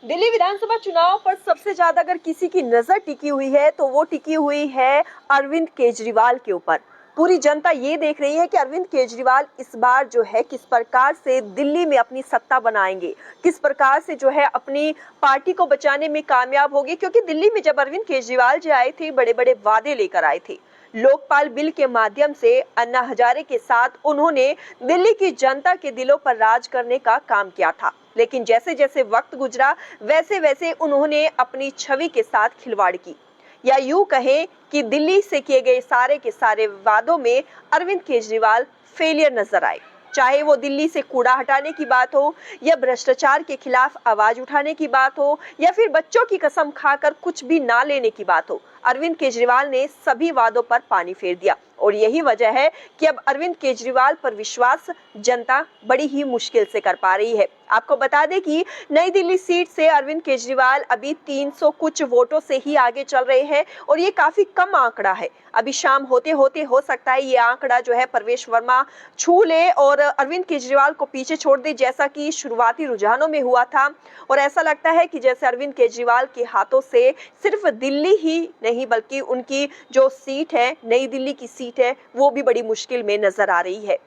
दिल्ली विधानसभा चुनाव पर सबसे ज्यादा अगर किसी की नजर टिकी हुई है तो वो टिकी हुई है अरविंद केजरीवाल के ऊपर। पूरी जनता ये देख रही है कि अरविंद केजरीवाल इस बार जो है किस प्रकार से दिल्ली में अपनी सत्ता बनाएंगे, किस प्रकार से जो है अपनी पार्टी को बचाने में कामयाब होंगे। क्योंकि दिल्ली में जब अरविंद केजरीवाल जी आए थे, बड़े बड़े वादे लेकर आए थे। लोकपाल बिल के माध्यम से अन्ना हजारे के साथ उन्होंने दिल्ली की जनता के दिलों पर राज करने का काम किया था। लेकिन जैसे जैसे वक्त गुजरा वैसे वैसे उन्होंने अपनी छवि के साथ खिलवाड़ की, या यूं कहें कि दिल्ली से किए गए सारे के सारे वादों में अरविंद केजरीवाल फेलियर नजर आए। चाहे वो दिल्ली से कूड़ा हटाने की बात हो, या भ्रष्टाचार के खिलाफ आवाज उठाने की बात हो, या फिर बच्चों की कसम खाकर कुछ भी ना लेने की बात हो, अरविंद केजरीवाल ने सभी वादों पर पानी फेर दिया। और यही वजह है कि अब अरविंद केजरीवाल पर विश्वास जनता बड़ी ही मुश्किल से कर पा रही है। आपको बता दें कि नई दिल्ली सीट से अरविंद केजरीवाल अभी 300 कुछ वोटों से ही आगे चल रहे हैं, और ये काफी कम आंकड़ा है। अभी शाम होते होते हो सकता है ये आंकड़ा जो है परवेश वर्मा छू ले और अरविंद केजरीवाल को पीछे छोड़ दे, जैसा कि शुरुआती रुझानों में हुआ था। और ऐसा लगता है कि जैसे अरविंद केजरीवाल के हाथों से सिर्फ दिल्ली ही नहीं बल्कि उनकी जो सीट है, नई दिल्ली की सीट है, वो भी बड़ी मुश्किल में नजर आ रही है।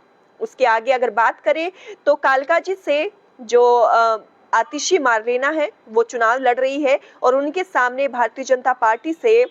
उसके आगे अगर बात करें तो कालकाजी से जो आतिशी मारलेना है वो चुनाव लड़ रही है, और उनके सामने भारतीय जनता पार्टी से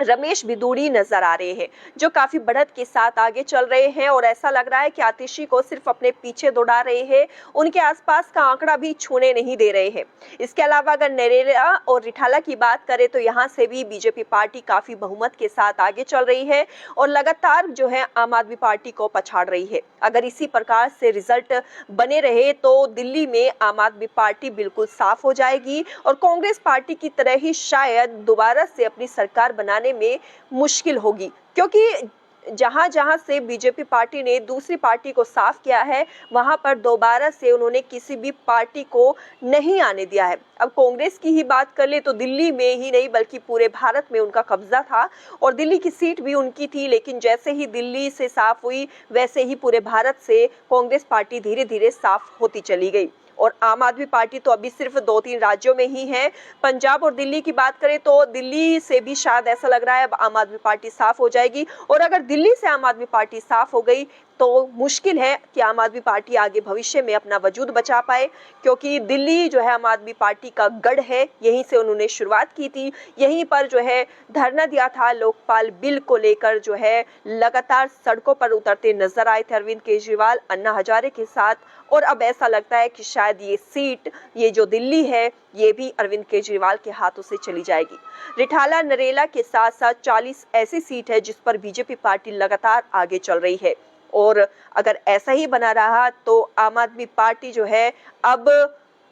रमेश बिदूड़ी नजर आ रहे हैं, जो काफी बढ़त के साथ आगे चल रहे हैं। और ऐसा लग रहा है कि आतिशी को सिर्फ अपने पीछे दौड़ा रहे हैं, उनके आसपास का आंकड़ा भी छूने नहीं दे रहे हैं। इसके अलावा अगर नरेला और रिठाला की बात करें तो यहाँ से भी बीजेपी पार्टी काफी बहुमत के साथ आगे चल रही है, और लगातार जो है आम आदमी पार्टी को पछाड़ रही है। अगर इसी प्रकार से रिजल्ट बने रहे तो दिल्ली में आम आदमी पार्टी बिल्कुल साफ हो जाएगी, और कांग्रेस पार्टी की तरह ही शायद दोबारा से अपनी सरकार बनाने में मुश्किल होगी। क्योंकि जहां जहां से बीजेपी पार्टी ने दूसरी पार्टी को साफ किया है, वहां पर दोबारा से उन्होंने किसी भी पार्टी को नहीं आने दिया है। अब कांग्रेस की ही बात कर ले तो दिल्ली में ही नहीं बल्कि पूरे भारत में उनका कब्जा था, और दिल्ली की सीट भी उनकी थी। लेकिन जैसे ही दिल्ली से साफ हुई वैसे ही पूरे भारत से कांग्रेस पार्टी धीरे धीरे साफ होती चली गई। और आम आदमी पार्टी तो अभी सिर्फ 2-3 राज्यों में ही है। पंजाब और दिल्ली की बात करें तो दिल्ली से भी शायद ऐसा लग रहा है अब आम आदमी पार्टी साफ हो जाएगी, और अगर दिल्ली से आम आदमी पार्टी साफ हो गई तो मुश्किल है कि आम आदमी पार्टी आगे भविष्य में अपना वजूद बचा पाए। क्योंकि दिल्ली जो है आम आदमी पार्टी का गढ़ है, यहीं से उन्होंने शुरुआत की थी, यहीं पर जो है धरना दिया था। लोकपाल बिल को लेकर जो है लगातार सड़कों पर उतरते नजर आए थे अरविंद केजरीवाल अन्ना हजारे के साथ। और अब ऐसा लगता है कि शायद ये सीट, ये जो दिल्ली है, ये भी अरविंद केजरीवाल के हाथों से चली जाएगी। रिठाला नरेला के साथ साथ 40 ऐसी सीट है जिस पर बीजेपी पार्टी लगातार आगे चल रही है। और अगर ऐसा ही बना रहा तो आम आदमी पार्टी जो है अब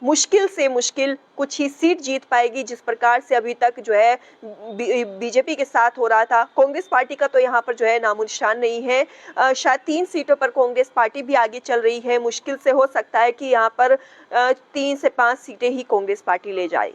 मुश्किल से मुश्किल कुछ ही सीट जीत पाएगी, जिस प्रकार से अभी तक जो है बीजेपी के साथ हो रहा था। कांग्रेस पार्टी का तो यहाँ पर जो है नामो निशान नहीं है। शायद 3 सीटों पर कांग्रेस पार्टी भी आगे चल रही है। मुश्किल से हो सकता है कि यहाँ पर 3 से 5 सीटें ही कांग्रेस पार्टी ले जाए।